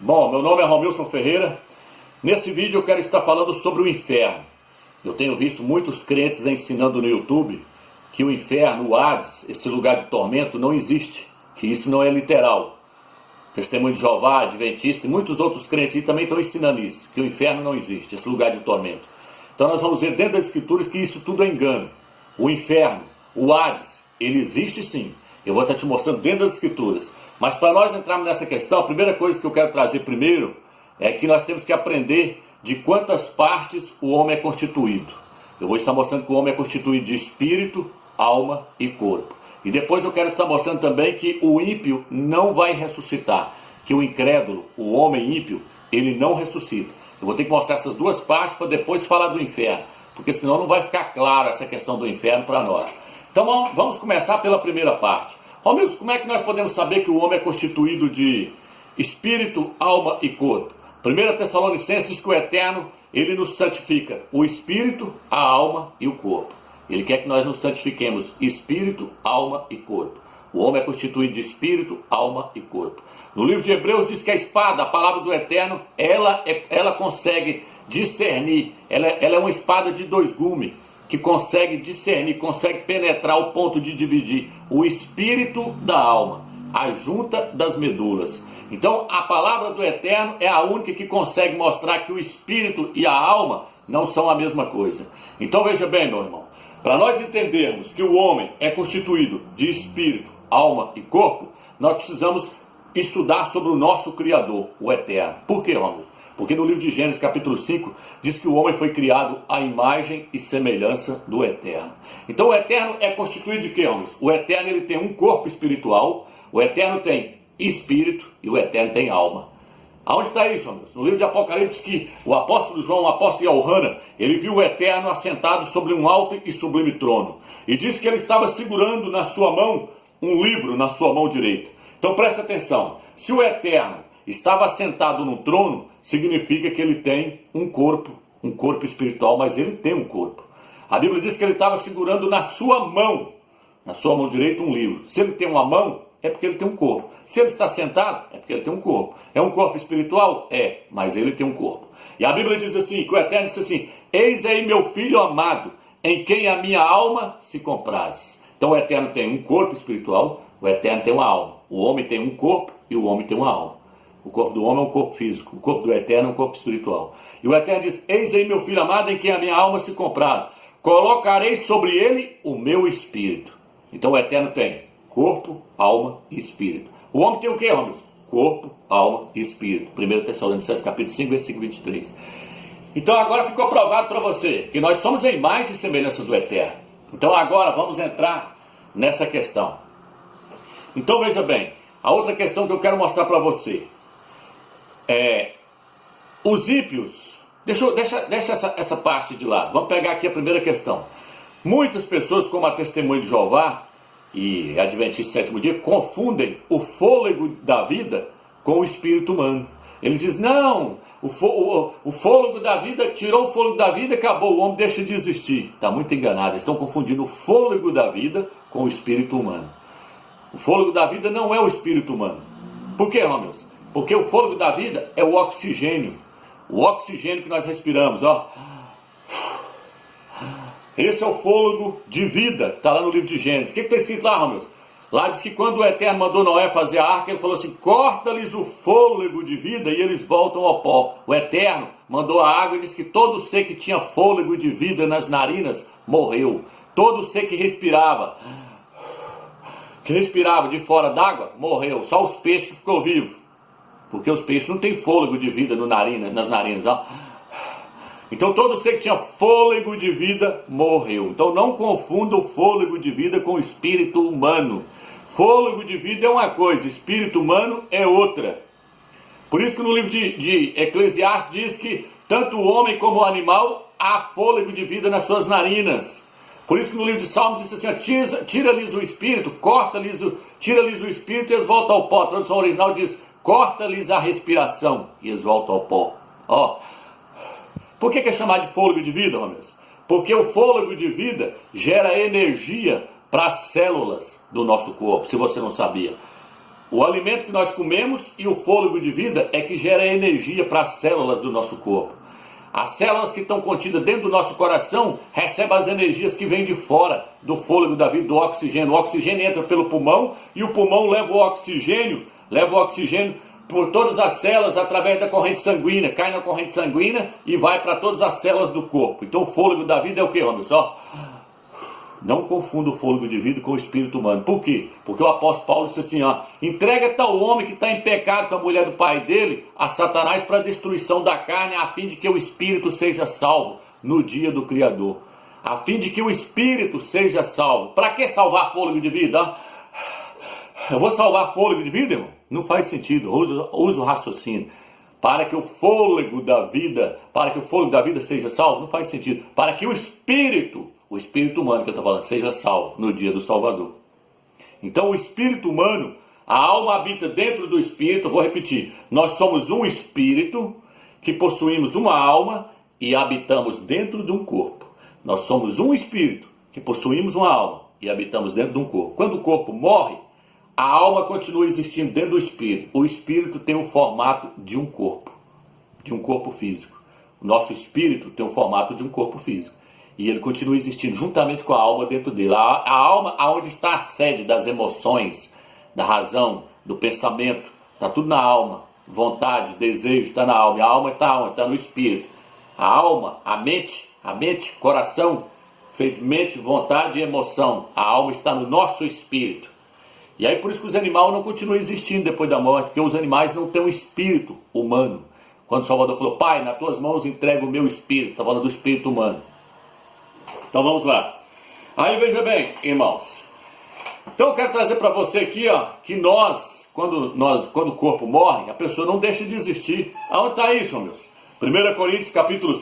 Bom, meu nome é Romilson Ferreira. Nesse vídeo eu quero estar falando sobre o inferno. Eu tenho visto muitos crentes ensinando no YouTube que o inferno, o Hades, esse lugar de tormento não existe, que isso não é literal. Testemunho de Jeová, Adventista e muitos outros crentes também estão ensinando isso, que o inferno não existe, esse lugar de tormento. Então nós vamos ver dentro das Escrituras que isso tudo é engano. O inferno, o Hades, ele existe sim. Eu vou estar te mostrando dentro das Escrituras. Mas para nós entrarmos nessa questão, a primeira coisa que eu quero trazer primeiro é que nós temos que aprender de quantas partes o homem é constituído. Eu vou estar mostrando que o homem é constituído de espírito, alma e corpo. E depois eu quero estar mostrando também que o ímpio não vai ressuscitar. Que o incrédulo, o homem ímpio, ele não ressuscita. Eu vou ter que mostrar essas duas partes para depois falar do inferno. Porque senão não vai ficar clara essa questão do inferno para nós. Então vamos começar pela primeira parte. Romilson, como é que nós podemos saber que o homem é constituído de espírito, alma e corpo? 1 Tessalonicenses diz que o Eterno, ele nos santifica, o espírito, a alma e o corpo. Ele quer que nós nos santifiquemos espírito, alma e corpo. O homem é constituído de espírito, alma e corpo. No livro de Hebreus diz que a espada, a palavra do Eterno, ela consegue discernir, ela é uma espada de dois gumes, que consegue discernir, consegue penetrar ao ponto de dividir o espírito da alma, a junta das medulas. Então a palavra do Eterno é a única que consegue mostrar que o espírito e a alma não são a mesma coisa. Então veja bem, meu irmão, para nós entendermos que o homem é constituído de espírito, alma e corpo, nós precisamos estudar sobre o nosso Criador, o Eterno. Por quê, Romilson? Porque no livro de Gênesis capítulo 5 diz que o homem foi criado à imagem e semelhança do Eterno. Então o Eterno é constituído de quê, Romilson? O Eterno ele tem um corpo espiritual, o Eterno tem espírito e o Eterno tem alma. Aonde está isso, Romilson? No livro de Apocalipse diz que o apóstolo João, o apóstolo Yohana, ele viu o Eterno assentado sobre um alto e sublime trono. E disse que ele estava segurando na sua mão um livro na sua mão direita. Então preste atenção, se o Eterno estava assentado no trono, significa que ele tem um corpo espiritual, mas ele tem um corpo. A Bíblia diz que ele estava segurando na sua mão direita um livro. Se ele tem uma mão, é porque ele tem um corpo. Se ele está sentado, é porque ele tem um corpo. É um corpo espiritual? É, mas ele tem um corpo. E a Bíblia diz assim, que o Eterno disse assim, eis aí meu filho amado, em quem a minha alma se compraz. Então o Eterno tem um corpo espiritual, o Eterno tem uma alma. O homem tem um corpo e o homem tem uma alma. O corpo do homem é um corpo físico, o corpo do Eterno é um corpo espiritual. E o Eterno diz, eis aí meu filho amado, em quem a minha alma se compraz. Colocarei sobre ele o meu espírito. Então o Eterno tem corpo, alma e espírito. O homem tem o que, Romilson? Corpo, alma e espírito. 1 Tessalonicenses capítulo 5, versículo 23. Então agora ficou provado para você que nós somos a imagem e semelhança do Eterno. Então agora vamos entrar nessa questão. Então veja bem, a outra questão que eu quero mostrar para você. Os ímpios, deixa essa parte de lado. Vamos pegar aqui a primeira questão. Muitas pessoas, como a Testemunho de Jeová e Adventista Sétimo Dia, confundem o fôlego da vida com o espírito humano. Eles dizem, não, o fôlego da vida, tirou o fôlego da vida, acabou, o homem deixa de existir. Está muito enganado, eles estão confundindo o fôlego da vida com o espírito humano. O fôlego da vida não é o espírito humano. Por quê, Romilson? Porque o fôlego da vida é o oxigênio que nós respiramos, ó. Esse é o fôlego de vida, que está lá no livro de Gênesis. O que está escrito lá, Romilson? Lá diz que quando o Eterno mandou Noé fazer a arca, ele falou assim, corta-lhes o fôlego de vida e eles voltam ao pó. O Eterno mandou a água e disse que todo ser que tinha fôlego de vida nas narinas morreu. Todo ser que respirava de fora d'água, morreu. Só os peixes que ficou vivo. Porque os peixes não têm fôlego de vida nas narinas. Ó. Então todo ser que tinha fôlego de vida morreu. Então não confunda o fôlego de vida com o espírito humano. Fôlego de vida é uma coisa, espírito humano é outra. Por isso que no livro de Eclesiastes diz que tanto o homem como o animal há fôlego de vida nas suas narinas. Por isso que no livro de Salmos diz assim, tira-lhes o espírito, tira-lhes o espírito e eles voltam ao pó. A tradução original diz, corta-lhes a respiração e eles voltam ao pó. Ó. Por que é chamado de fôlego de vida, Romilson? Porque o fôlego de vida gera energia para as células do nosso corpo, se você não sabia. O alimento que nós comemos e o fôlego de vida é que gera energia para as células do nosso corpo. As células que estão contidas dentro do nosso coração recebem as energias que vêm de fora, do fôlego da vida, do oxigênio. O oxigênio entra pelo pulmão e o pulmão leva o oxigênio por todas as células através da corrente sanguínea, cai na corrente sanguínea e vai para todas as células do corpo. Então o fôlego da vida é o que, Robson? Não confunda o fôlego de vida com o espírito humano. Por quê? Porque o apóstolo Paulo disse assim, entrega tal homem que está em pecado com a mulher do pai dele a Satanás para a destruição da carne, a fim de que o espírito seja salvo no dia do Criador. A fim de que o espírito seja salvo. Para que salvar fôlego de vida? Eu vou salvar fôlego de vida, irmão? Não faz sentido. Usa o raciocínio. Para que o fôlego da vida seja salvo, não faz sentido. Para que o espírito humano que eu estou falando, seja salvo no dia do Salvador. Então o espírito humano, a alma habita dentro do espírito, vou repetir, nós somos um espírito que possuímos uma alma e habitamos dentro de um corpo. Nós somos um espírito que possuímos uma alma e habitamos dentro de um corpo. Quando o corpo morre, a alma continua existindo dentro do espírito. O espírito tem o formato de um corpo físico. O nosso espírito tem o formato de um corpo físico. E ele continua existindo juntamente com a alma dentro dele. A alma, aonde está a sede das emoções, da razão, do pensamento, está tudo na alma. Vontade, desejo, está na alma. E a alma está onde? Está no espírito. A alma, a mente, coração, feito mente, vontade e emoção. A alma está no nosso espírito. E aí por isso que os animais não continuam existindo depois da morte, porque os animais não têm um espírito humano. Quando o Salvador falou, Pai, nas tuas mãos entrego o meu espírito, está falando do espírito humano. Então vamos lá. Aí veja bem, irmãos. Então eu quero trazer para você aqui, que quando o corpo morre, a pessoa não deixa de existir. Aonde está isso, meus? 2 Coríntios capítulo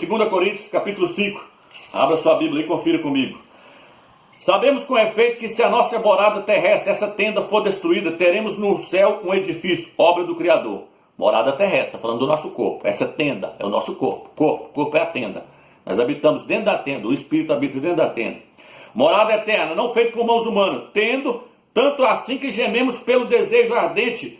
5. Abra sua Bíblia e confira comigo. Sabemos com efeito que se a nossa morada terrestre, essa tenda, for destruída, teremos no céu um edifício, obra do Criador. Morada terrestre, está falando do nosso corpo. Essa tenda é o nosso corpo. Corpo é a tenda. Nós habitamos dentro da tenda, o Espírito habita dentro da tenda. Morada eterna, não feita por mãos humanas, tendo tanto assim que gememos pelo desejo ardente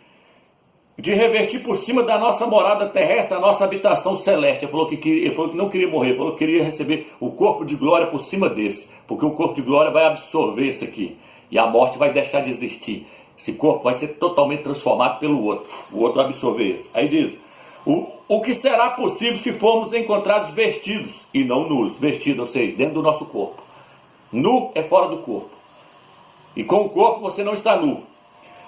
de revestir por cima da nossa morada terrestre a nossa habitação celeste. Ele falou que não queria morrer, ele falou que queria receber o corpo de glória por cima desse, porque o corpo de glória vai absorver isso aqui, e a morte vai deixar de existir. Esse corpo vai ser totalmente transformado pelo outro, o outro vai absorver isso. Aí diz, o que será possível se formos encontrados vestidos, e não nus, vestidos, ou seja, dentro do nosso corpo. Nu é fora do corpo, e com o corpo você não está nu.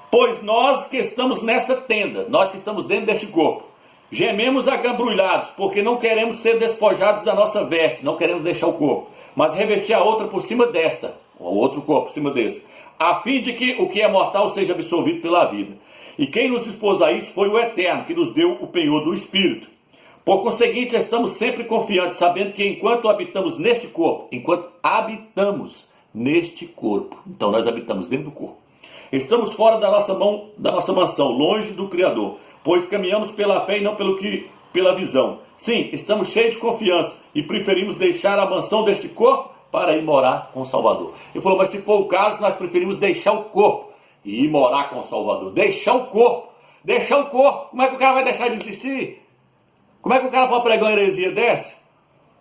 Pois nós que estamos nessa tenda, nós que estamos dentro deste corpo, gememos agambrulhados, porque não queremos ser despojados da nossa veste, não queremos deixar o corpo, mas revestir a outra por cima desta, o outro corpo por cima desse, a fim de que o que é mortal seja absorvido pela vida. E quem nos expôs a isso foi o Eterno, que nos deu o penhor do Espírito. Por conseguinte, estamos sempre confiantes, sabendo que enquanto habitamos neste corpo, então nós habitamos dentro do corpo, estamos fora da nossa mansão, longe do Criador, pois caminhamos pela fé e não pela visão. Sim, estamos cheios de confiança e preferimos deixar a mansão deste corpo para ir morar com o Salvador. Ele falou, mas se for o caso, nós preferimos deixar o corpo e ir morar com o Salvador. Deixar o corpo. Como é que o cara vai deixar de existir? Como é que o cara pode pregar uma heresia dessa?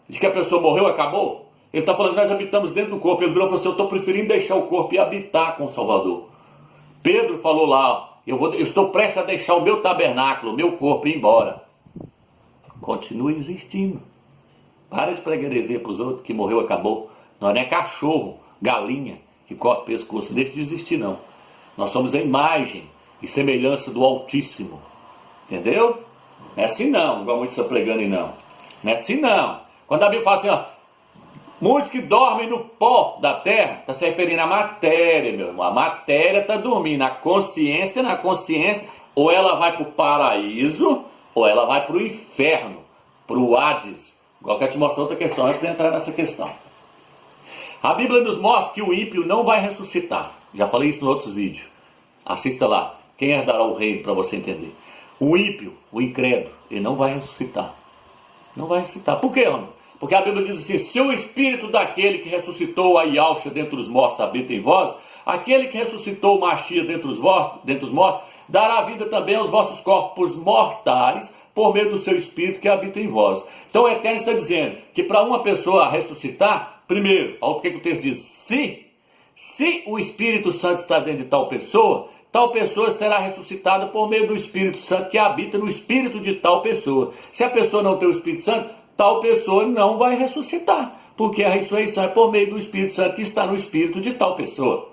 De que a pessoa morreu e acabou? Ele está falando que nós habitamos dentro do corpo. Ele virou e falou assim, eu estou preferindo deixar o corpo e habitar com o Salvador. Pedro falou lá, eu estou prestes a deixar o meu tabernáculo, o meu corpo ir embora. Continua existindo. Para de pregar heresia para os outros, que morreu e acabou. Nós não é cachorro, galinha, que corta o pescoço. Deixa de existir, não. Nós somos a imagem e semelhança do Altíssimo. Entendeu? Não é assim não, igual muitos estão pregando aí não. Não é assim não. Quando a Bíblia fala assim, muitos que dormem no pó da terra, está se referindo à matéria, meu irmão. A matéria está dormindo. Na consciência, ou ela vai para o paraíso, ou ela vai para o inferno, para o Hades. Igual eu quero te mostrar outra questão, antes de entrar nessa questão. A Bíblia nos mostra que o ímpio não vai ressuscitar. Já falei isso em outros vídeos. Assista lá. Quem herdará o reino, para você entender. O ímpio, o incrédulo, ele não vai ressuscitar. Não vai ressuscitar. Por quê, homem? Porque a Bíblia diz assim, se o espírito daquele que ressuscitou a Yahshua dentre os mortos habita em vós, aquele que ressuscitou o Mashiach dentre os mortos, dará vida também aos vossos corpos mortais, por meio do seu Espírito que habita em vós. Então o Eterno está dizendo que para uma pessoa ressuscitar, primeiro, olha o que o texto diz, se o Espírito Santo está dentro de tal pessoa será ressuscitada por meio do Espírito Santo que habita no Espírito de tal pessoa. Se a pessoa não tem o Espírito Santo, tal pessoa não vai ressuscitar, porque a ressurreição é por meio do Espírito Santo que está no Espírito de tal pessoa.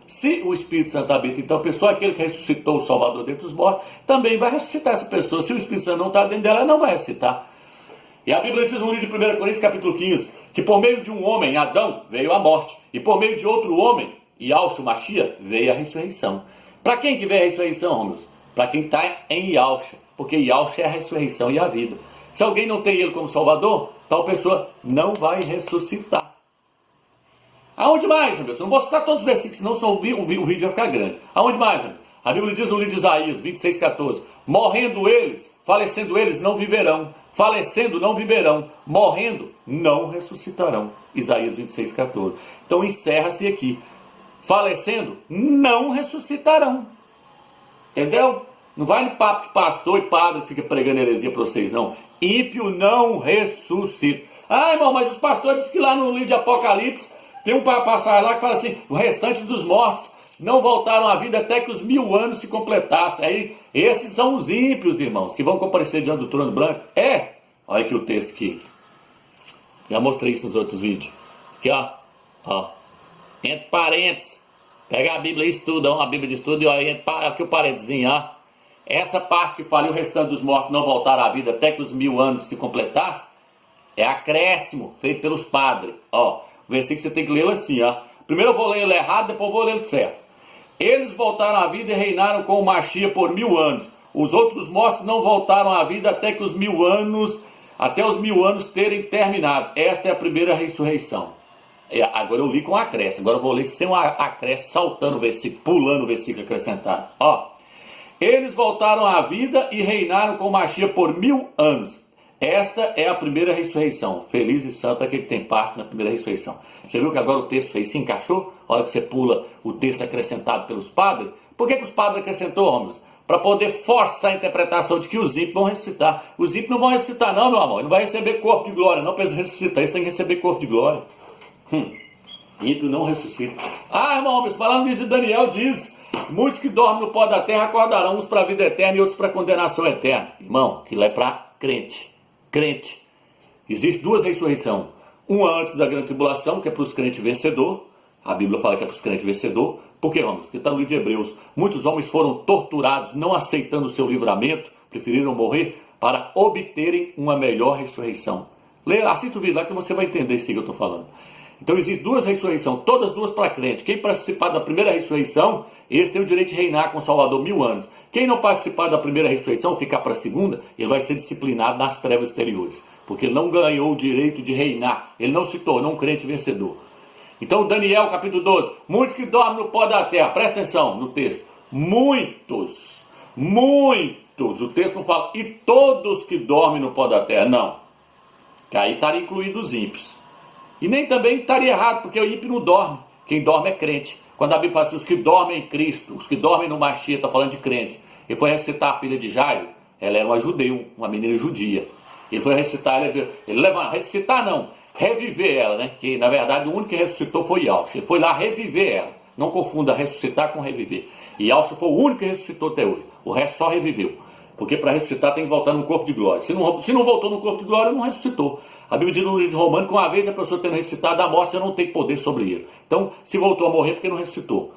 Se o Espírito Santo habita em tal pessoa, aquele que ressuscitou o Salvador dentre os mortos, também vai ressuscitar essa pessoa. Se o Espírito Santo não está dentro dela, ela não vai ressuscitar. E a Bíblia diz no livro de 1 Coríntios, capítulo 15, que por meio de um homem, Adão, veio a morte, e por meio de outro homem, Yahshua Mashiach, veio a ressurreição. Para quem que veio a ressurreição, Romeus? Para quem está em Yahshua, porque Yahshua é a ressurreição e a vida. Se alguém não tem ele como Salvador, tal pessoa não vai ressuscitar. Aonde mais, meu Deus? Eu não vou citar todos os versículos, senão o vídeo vai ficar grande. Aonde mais, meu Deus? A Bíblia diz no livro de Isaías, 26:14, morrendo eles, falecendo eles, não viverão. Falecendo, não viverão. Morrendo, não ressuscitarão. Isaías 26:14. Então encerra-se aqui. Falecendo, não ressuscitarão. Entendeu? Não vai no papo de pastor e padre que fica pregando heresia para vocês, não. Ímpio não ressuscita. Ah, irmão, mas os pastores dizem que lá no livro de Apocalipse tem um passagem lá que fala assim, o restante dos mortos não voltaram à vida até que os 1000 anos se completassem. Aí, esses são os ímpios, irmãos, que vão comparecer diante do trono branco. Olha aqui o texto aqui. Já mostrei isso nos outros vídeos. Aqui, ó. Entre parênteses. Pega a Bíblia e estuda, uma Bíblia de estudo, e olha aqui o parênteses, ó. Essa parte que fala, e o restante dos mortos não voltaram à vida até que os 1000 anos se completassem, é acréscimo feito pelos padres. Ó, o versículo você tem que lê-lo assim, ó. Primeiro eu vou ler ele errado, depois eu vou ler ele certo. Eles voltaram à vida e reinaram com o Mashiach por 1000 anos. Os outros mortos não voltaram à vida até os 1000 anos terem terminado. Esta é a primeira ressurreição. Agora eu li com acréscimo. Agora eu vou ler sem um acréscimo, saltando o versículo, pulando o versículo acrescentado. Ó. Eles voltaram à vida e reinaram com o Mashiach por 1000 anos. Esta é a primeira ressurreição. Feliz e santo aquele que tem parte na primeira ressurreição. Você viu que agora o texto aí se encaixou? Olha que você pula o texto acrescentado pelos padres. Por que os padres acrescentou, Romeus? Para poder forçar a interpretação de que os ímpios vão ressuscitar. Os ímpios não vão ressuscitar não, meu amor. Ele não vai receber corpo de glória não, para eles ressuscitar. Eles têm que receber corpo de glória. Ímpio não ressuscita. Ah, irmão, mas lá no livro de Daniel diz... Muitos que dormem no pó da terra acordarão, uns para a vida eterna e outros para a condenação eterna. Irmão, aquilo é para crente. Crente. Existem duas ressurreições. Uma antes da grande tribulação, que é para os crentes vencedor. A Bíblia fala que é para os crentes vencedor. Por que, homens? Porque está no livro de Hebreus. Muitos homens foram torturados, não aceitando o seu livramento, preferiram morrer para obterem uma melhor ressurreição. Assista o vídeo lá que você vai entender isso que eu estou falando. Então existem duas ressurreições, todas duas para crente. Quem participar da primeira ressurreição, esse tem o direito de reinar com o Salvador 1000 anos. Quem não participar da primeira ressurreição, ficar para a segunda, ele vai ser disciplinado nas trevas exteriores. Porque ele não ganhou o direito de reinar, ele não se tornou um crente vencedor. Então Daniel capítulo 12, muitos que dormem no pó da terra, presta atenção no texto. Muitos, o texto não fala, e todos que dormem no pó da terra, não. Que aí estaria incluído os ímpios. E nem também estaria errado, porque o ímpio não dorme. Quem dorme é crente. Quando a Bíblia fala assim, os que dormem em Cristo, os que dormem no Mashiach, está falando de crente. Ele foi ressuscitar a filha de Jairo, ela era uma judeu, uma menina judia. Ele foi ressuscitar, ressuscitar não, reviver ela, né? Que na verdade o único que ressuscitou foi Yahshua. Ele foi lá reviver ela. Não confunda ressuscitar com reviver. E Yahshua foi o único que ressuscitou até hoje. O resto só reviveu. Porque para ressuscitar tem que voltar no corpo de glória. Se não voltou no corpo de glória, não ressuscitou. A Bíblia diz no livro de Romanos que uma vez a pessoa tendo ressuscitado da morte, já não tem poder sobre ele. Então, se voltou a morrer, porque não ressuscitou.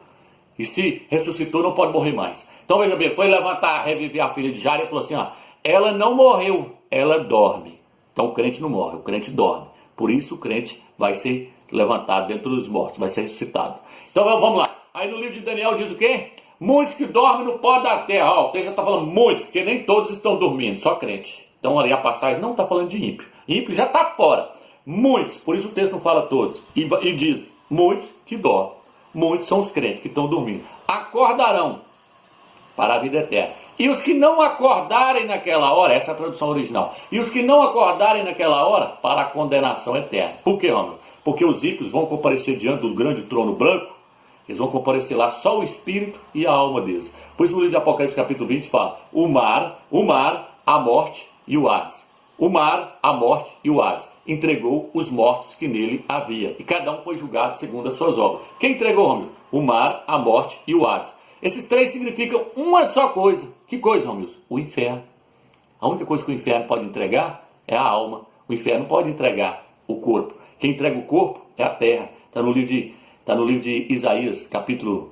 E se ressuscitou, não pode morrer mais. Então, veja bem, foi levantar, reviver a filha de Jairo e falou assim, ela não morreu, ela dorme. Então, o crente não morre, o crente dorme. Por isso, o crente vai ser levantado dentro dos mortos, vai ser ressuscitado. Então, vamos lá. Aí no livro de Daniel diz o quê? Muitos que dormem no pó da terra. O texto já está falando muitos, porque nem todos estão dormindo, só crente. Então ali a passagem não está falando de ímpio. Ímpio já está fora. Muitos, por isso o texto não fala todos. E diz, muitos que dormem. Muitos são os crentes que estão dormindo. Acordarão para a vida eterna. E os que não acordarem naquela hora, essa é a tradução original. E os que não acordarem naquela hora, para a condenação eterna. Por quê, homem? Porque os ímpios vão comparecer diante do grande trono branco Eles vão comparecer lá só o espírito e a alma deles. Por isso no livro de Apocalipse capítulo 20 fala: o mar, a morte e o Hades. O mar, a morte e o Hades entregou os mortos que nele havia. E cada um foi julgado segundo as suas obras. Quem entregou, Romilson? O mar, a morte e o Hades. Esses três significam uma só coisa. Que coisa, Romilson? O inferno. A única coisa que o inferno pode entregar é a alma. O inferno pode entregar o corpo. Quem entrega o corpo é a terra. Está no livro de Isaías, capítulo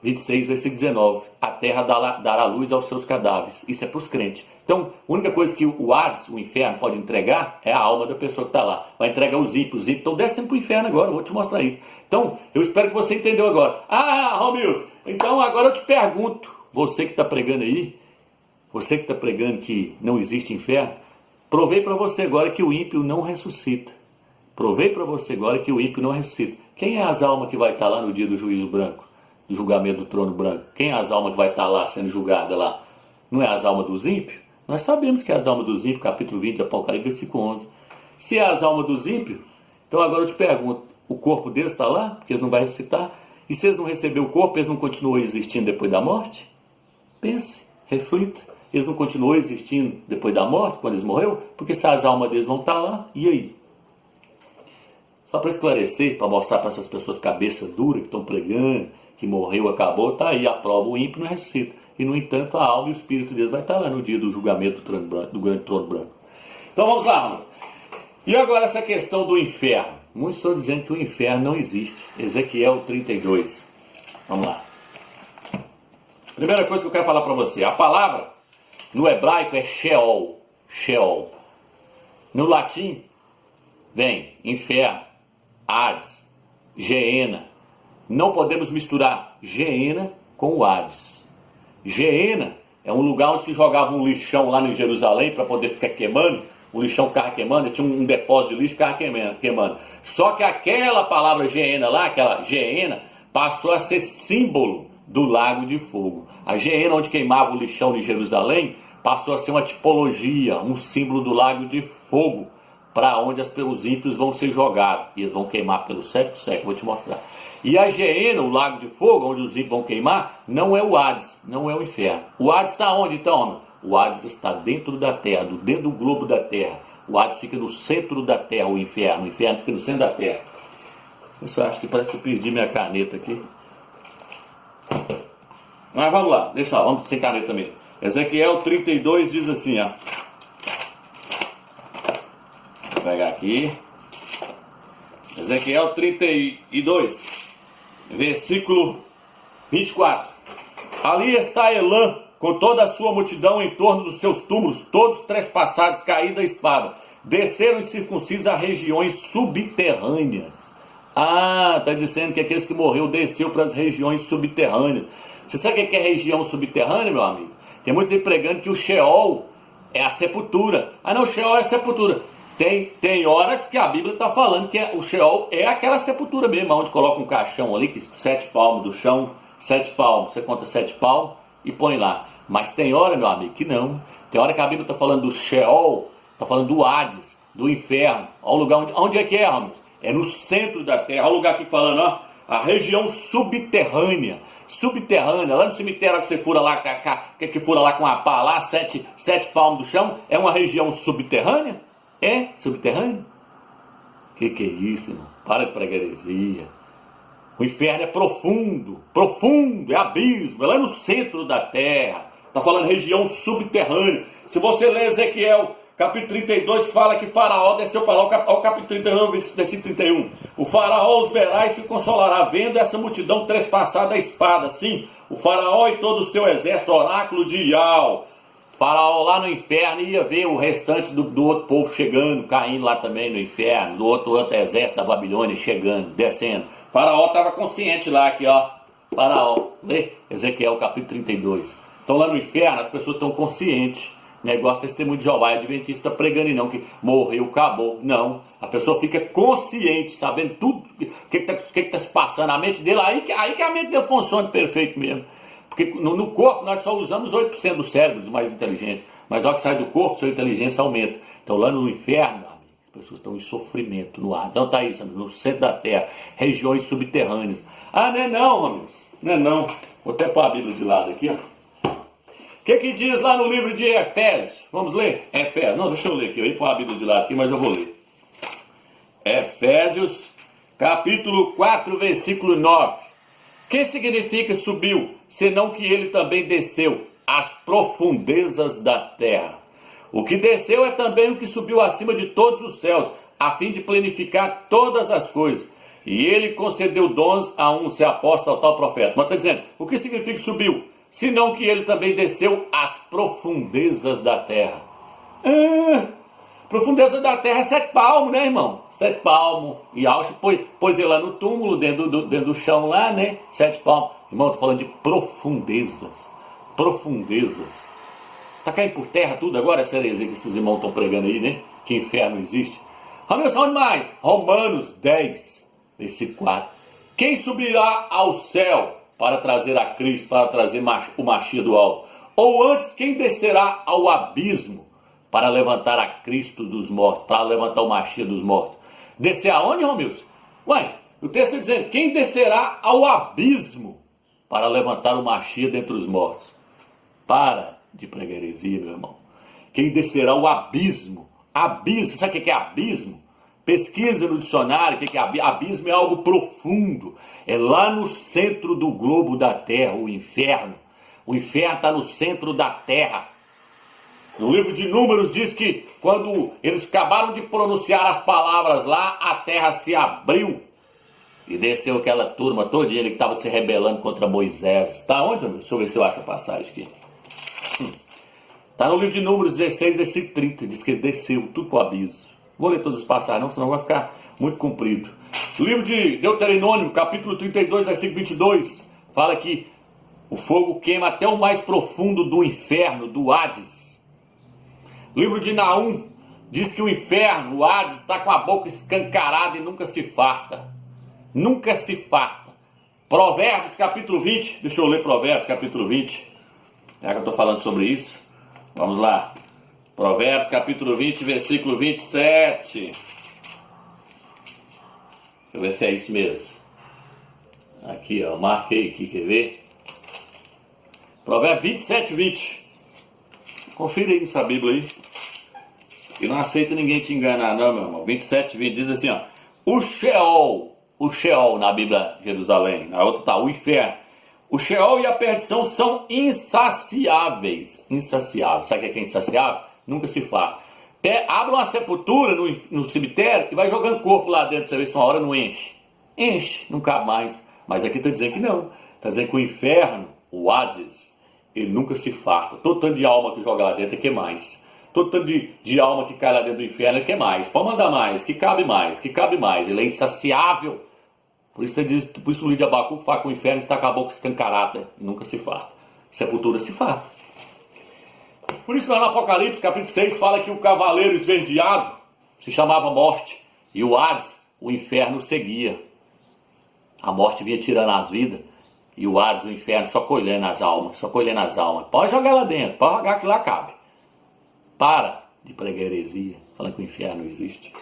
26, versículo 19. A terra dará luz aos seus cadáveres. Isso é para os crentes. Então, a única coisa que o Hades, o inferno, pode entregar é a alma da pessoa que está lá. Vai entregar os ímpios. Os ímpios estão descendo para o inferno agora. Eu vou te mostrar isso. Então, eu espero que você entendeu agora. Romilson, então agora eu te pergunto. Você que está pregando aí, você que está pregando que não existe inferno, provei para você agora que o ímpio não ressuscita. Provei para você agora que o ímpio não ressuscita. Quem é as almas que vai estar lá no dia do juízo branco? Do julgamento do trono branco? Quem é as almas que vai estar lá sendo julgada lá? Não é as almas dos ímpios? Nós sabemos que é as almas dos ímpios, capítulo 20 de Apocalipse, versículo 11. Se é as almas dos ímpios, então agora eu te pergunto, o corpo deles está lá? Porque eles não vão ressuscitar? E se eles não receberam o corpo, eles não continuam existindo depois da morte? Pense, reflita. Eles não continuam existindo depois da morte, quando eles morreram? Porque se as almas deles vão estar lá, e aí? Só para esclarecer, para mostrar para essas pessoas cabeça dura que estão pregando, que morreu, acabou, está aí a prova, o ímpio não ressuscita. E, no entanto, a alma e o espírito deles vai estar lá no dia do julgamento do grande trono branco. Então vamos lá, Romilson. E agora essa questão do inferno. Muitos estão dizendo que o inferno não existe. Ezequiel 32. Vamos lá. Primeira coisa que eu quero falar para você. A palavra no hebraico é Sheol. Sheol. No latim vem inferno, Hades, Geena. Não podemos misturar Geena com o Hades. Geena é um lugar onde se jogava um lixão lá em Jerusalém para poder ficar queimando. O lixão ficava queimando, tinha um depósito de lixo que ficava queimando. Só que aquela palavra Geena lá, aquela Geena, passou a ser símbolo do lago de fogo. A Geena, onde queimava o lixão em Jerusalém, passou a ser uma tipologia, um símbolo do lago de fogo, para onde os ímpios vão ser jogados. E eles vão queimar pelo século, vou te mostrar. E a Geena, o lago de fogo, onde os ímpios vão queimar, não é o Hades, não é o inferno. O Hades está onde então, homem? O Hades está dentro da terra, dentro do globo da terra. O Hades fica no centro da terra, o inferno fica no centro da terra. Isso eu acho que parece que eu perdi minha caneta aqui. Mas vamos lá, deixa lá, vamos sem caneta mesmo. Ezequiel 32 diz assim, ó. Vou pegar aqui. Ezequiel 32. Versículo 24. Ali está Elã, com toda a sua multidão em torno dos seus túmulos, todos trespassados, caídos da espada. Desceram incircuncisos a regiões subterrâneas. Está dizendo que aqueles que morreram desceu para as regiões subterrâneas. Você sabe o que é região subterrânea, meu amigo? Tem muitos aí pregando que o Sheol é a sepultura. Não, o Sheol é a sepultura. Tem horas que a Bíblia está falando que o Sheol é aquela sepultura mesmo, onde coloca um caixão ali, que 7 palmos do chão, 7 palmos, você conta 7 palmos e põe lá. Mas tem hora, meu amigo, que não. Tem hora que a Bíblia está falando do Sheol, está falando do Hades, do inferno. Olha o lugar onde é que é, Ramos? É no centro da terra. Olha o lugar aqui falando, ó, a região subterrânea. Subterrânea, lá no cemitério que você fura lá, que fura lá com a pá lá, 7 palmos do chão, é uma região subterrânea? É subterrâneo? Que é isso, irmão? Para de pregar heresia. O inferno é profundo, é abismo, é lá no centro da terra. Está falando região subterrânea. Se você ler Ezequiel, capítulo 32, fala que Faraó desceu para lá, o capítulo 31, versículo 31. O Faraó os verá e se consolará, vendo essa multidão trespassar da espada. Sim, o Faraó e todo o seu exército, oráculo de Iau. Faraó lá no inferno ia ver o restante do outro povo chegando, caindo lá também no inferno, do outro exército da Babilônia chegando, descendo. Faraó estava consciente lá, aqui ó, Faraó, lê Ezequiel capítulo 32. Então lá no inferno as pessoas estão conscientes, negócio testemunho de Jeová, adventista pregando e não, que morreu, acabou, não. A pessoa fica consciente, sabendo tudo, o que está se passando na mente dele, aí que a mente dele funciona perfeito mesmo. Porque no corpo nós só usamos 8% do cérebro, dos mais inteligentes. Mas ao que sai do corpo, sua inteligência aumenta. Então lá no inferno, Pessoas estão em sofrimento no ar. Então tá isso, amigos, no centro da terra, regiões subterrâneas. Ah, não é não, amigos. Não é não. Vou até pôr a Bíblia de lado aqui, ó. O que diz lá no livro de Efésios? Vamos ler? Efésios. Não, deixa eu ler aqui. Eu ia pôr a Bíblia de lado aqui, mas eu vou ler. Efésios, capítulo 4, versículo 9. Que significa subiu, senão que ele também desceu às profundezas da terra? O que desceu é também o que subiu acima de todos os céus, a fim de planificar todas as coisas. E ele concedeu dons a um ser apóstolo, tal profeta. Mas está dizendo, o que significa subiu? Senão que ele também desceu às profundezas da terra. Profundeza da terra é 7 palmos, né, irmão? 7 palmos. E Auschwitz pôs ele lá no túmulo, dentro do chão lá, né? 7 palmos. Irmão, estou falando de profundezas. Profundezas. Está caindo por terra tudo agora, essa heresia que esses irmãos estão pregando aí, né? Que inferno existe. Vamos onde mais? Romanos 10, versículo 4. Quem subirá ao céu para trazer a Cristo, para trazer o Machia do alto? Ou antes, quem descerá ao abismo para levantar a Cristo dos mortos, para levantar o Machia dos mortos? Descer aonde, Romilson? Ué, o texto está dizendo, quem descerá ao abismo para levantar o Machia dentre os mortos? Para de pregar heresia, meu irmão. Quem descerá ao abismo? Abismo, sabe o que é abismo? Pesquisa no dicionário, o que é abismo? Abismo é algo profundo. É lá no centro do globo da terra, o inferno. O inferno está no centro da terra. No livro de Números diz que quando eles acabaram de pronunciar as palavras lá, a terra se abriu e desceu aquela turma todinha que estava se rebelando contra Moisés. Está onde? Deixa eu ver se eu acho a passagem aqui. Está no livro de Números 16, versículo 30. Diz que eles desceu tudo para o abismo. Vou ler todas as passagens, não, senão vai ficar muito comprido. O livro de Deuteronômio, capítulo 32, versículo 22, fala que o fogo queima até o mais profundo do inferno, do Hades. O livro de Naum diz que o inferno, o Hades, está com a boca escancarada e nunca se farta. Nunca se farta. Provérbios, capítulo 20. Deixa eu ler Provérbios, capítulo 20. Já que eu estou falando sobre isso. Vamos lá. Provérbios, capítulo 20, versículo 27. Deixa eu ver se é isso mesmo. Aqui, ó. Marquei aqui, quer ver? Provérbios 27, 20. Confira aí nessa Bíblia aí. E não aceita ninguém te enganar, não, meu irmão. 27, 20 diz assim, ó. O Sheol na Bíblia Jerusalém. Na outra tá o inferno. O Sheol e a perdição são insaciáveis. Insaciáveis. Sabe o que é insaciável? Nunca se farta. Abre uma sepultura no cemitério e vai jogando corpo lá dentro. Você vê se uma hora não enche. Enche, não cabe mais. Mas aqui está dizendo que não. Está dizendo que o inferno, o Hades, ele nunca se farta. Todo tanto de alma que joga lá dentro, quer mais. Todo tanto de alma que cai lá dentro do inferno, ele quer mais. Pode mandar mais, que cabe mais, que cabe mais. Ele é insaciável. Por isso o livro de Abacuque fala que o inferno está com a boca escancarada e nunca se farta. Sepultura se farta. Por isso, lá no Apocalipse, capítulo 6, fala que o cavaleiro esverdeado se chamava morte. E o Hades, o inferno, seguia. A morte vinha tirando as vidas. E o Hades, o inferno, só colhendo as almas. Só colhendo as almas. Pode jogar lá dentro. Pode jogar que lá cabe. Para de pregar heresia. Falando que o inferno não existe.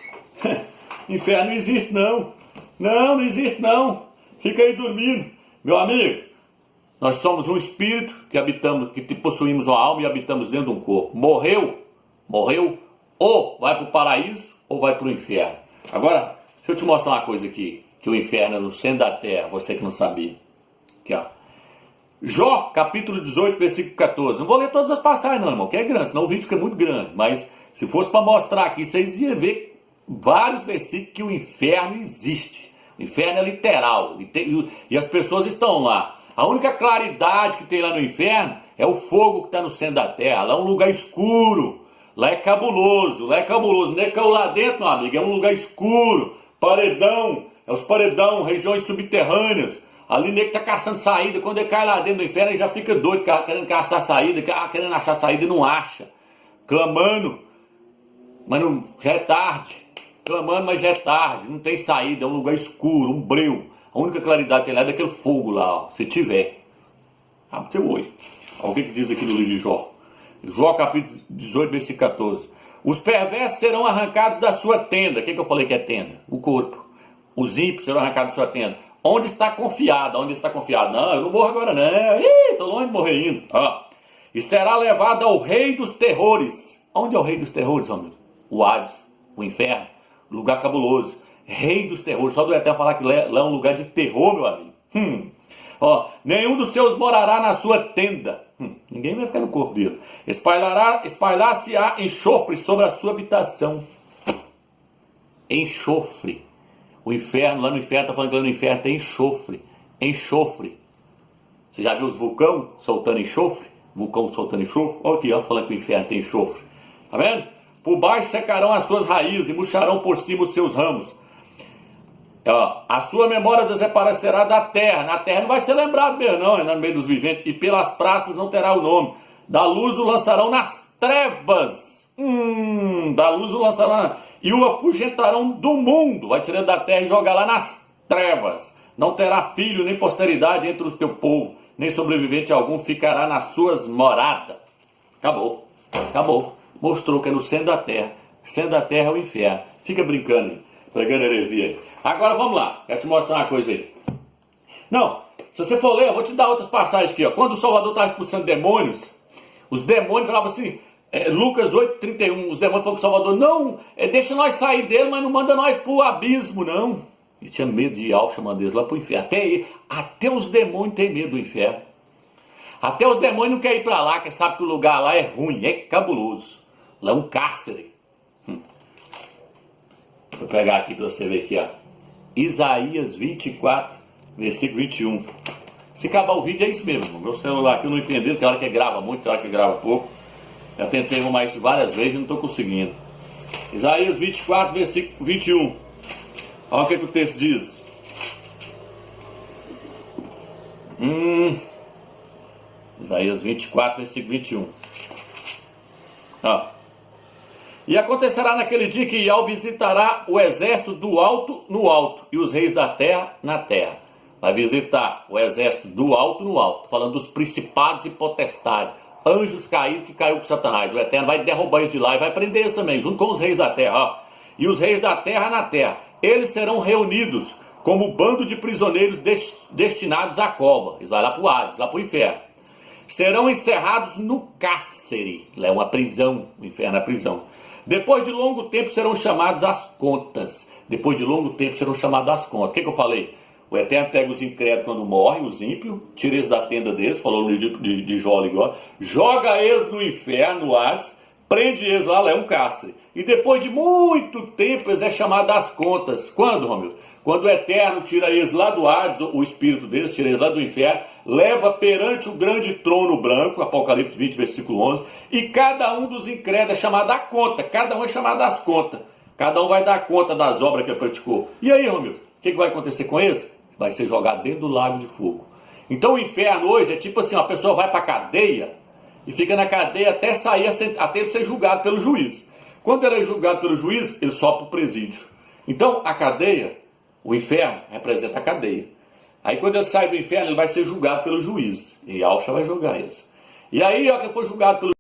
Inferno não existe, não. Não existe, não. Fica aí dormindo. Meu amigo, nós somos um espírito que habitamos, que possuímos uma alma e habitamos dentro de um corpo. Morreu, ou vai para o paraíso ou vai para o inferno. Agora, deixa eu te mostrar uma coisa aqui, que o inferno é no centro da terra, você que não sabia. Aqui, ó. Jó, capítulo 18, versículo 14. Não vou ler todas as passagens não, irmão, que é grande, senão o vídeo fica muito grande. Mas se fosse para mostrar aqui, vocês iam ver vários versículos que o inferno existe. O inferno é literal. E as pessoas estão lá. A única claridade que tem lá no inferno é o fogo que está no centro da terra. Lá é um lugar escuro. Lá é cabuloso. Não é que lá dentro, meu amigo. É um lugar escuro. Paredão. É os paredão, regiões subterrâneas. Ali nego está caçando saída. Quando ele cai lá dentro do inferno, ele já fica doido, querendo caçar saída, querendo achar saída e não acha. Clamando. Mas não, já é tarde. Clamando, mas já é tarde. Não tem saída. É um lugar escuro, um breu. A única claridade que tem lá é daquele fogo lá, ó, se tiver. Abre teu olho. Olha o que diz aqui no livro de Jó. Jó capítulo 18, versículo 14. Os perversos serão arrancados da sua tenda. O que eu falei que é tenda? O corpo. Os ímpios serão arrancados da sua tenda. Onde está confiado? Onde está confiado? Não, eu não morro agora não. Estou longe de morrer ainda. E será levado ao rei dos terrores. Onde é o rei dos terrores, amigo? O Hades, o inferno, lugar cabuloso. Rei dos terrores. Só do Eterno falar que lá é um lugar de terror, meu amigo. Nenhum dos seus morará na sua tenda. Ninguém vai ficar no corpo dele. Espalhar-se-á enxofre sobre a sua habitação. Enxofre. O inferno, lá no inferno, está falando que lá no inferno tem enxofre. Enxofre. Você já viu os vulcões soltando enxofre? Vulcão soltando enxofre? Olha aqui, falando que o inferno tem enxofre. Tá vendo? Por baixo secarão as suas raízes e murcharão por cima os seus ramos. A sua memória desaparecerá da terra. Na terra não vai ser lembrado mesmo, não, é no meio dos viventes. E pelas praças não terá o nome. Da luz o lançarão nas trevas. Da luz o lançarão. E o afugentarão do mundo. Vai tirando da terra e jogar lá nas trevas. Não terá filho nem posteridade entre o teu povo, nem sobrevivente algum ficará nas suas moradas. Acabou. Acabou. Mostrou que é no centro da terra. Centro da terra é o inferno. Fica brincando aí. Pregando heresia aí. Agora vamos lá. Quero te mostrar uma coisa aí. Não. Se você for ler, eu vou te dar outras passagens aqui. Quando o Salvador estava expulsando demônios, os demônios falavam assim, Lucas 8:31, os demônios falaram com o Salvador, não, deixa nós sair dele, mas não manda nós para o abismo, não. E tinha medo de ir chamando eles lá para o inferno. Até os demônios têm medo do inferno. Até os demônios não querem ir para lá, que sabe que o lugar lá é ruim, é cabuloso. Lá é um cárcere. Vou pegar aqui para você ver aqui, Isaías 24, versículo 21. Se acabar o vídeo é isso mesmo. Meu celular aqui eu não entendo, tem hora que grava muito, tem hora que grava pouco. Já tentei arrumar isso várias vezes e não estou conseguindo. Isaías 24, versículo 21. Olha o que o texto diz. Isaías 24, versículo 21. E acontecerá naquele dia que Yahvé visitará o exército do alto no alto e os reis da terra na terra. Vai visitar o exército do alto no alto, falando dos principados e potestades, anjos caídos que caiu com Satanás. O Eterno vai derrubar eles de lá e vai prender eles também, junto com os reis da terra. E os reis da terra na terra. Eles serão reunidos como bando de prisioneiros destinados à cova. Eles vão lá para o Hades, lá para o inferno. Serão encerrados no cárcere. Lá é uma prisão, o inferno é a prisão. Depois de longo tempo serão chamados às contas. Depois de longo tempo serão chamados às contas. O que eu falei? O Eterno pega os incrédulos quando morrem, os ímpios, tira eles da tenda deles, falou no livro de Jó igual, joga eles no inferno, no Hades, prende eles lá é um cárcere. E depois de muito tempo eles é chamado às contas. Quando, Romildo? Quando o Eterno tira eles lá do Hades, o espírito deles, tira eles lá do inferno, leva perante o grande trono branco, Apocalipse 20, versículo 11, e cada um dos incrédulos é chamado à conta, cada um é chamado às contas. Cada um vai dar conta das obras que ele praticou. E aí, Romildo, o que vai acontecer com eles? Vai ser jogado dentro do lago de fogo. Então o inferno hoje é tipo assim, uma pessoa vai para a cadeia e fica na cadeia até sair, até ele ser julgado pelo juiz. Quando ele é julgado pelo juiz, ele sobe para o presídio. Então a cadeia, o inferno, representa a cadeia. Aí quando ele sai do inferno, ele vai ser julgado pelo juiz. E Alcha vai julgar eles. E aí, ó, que ele foi julgado pelo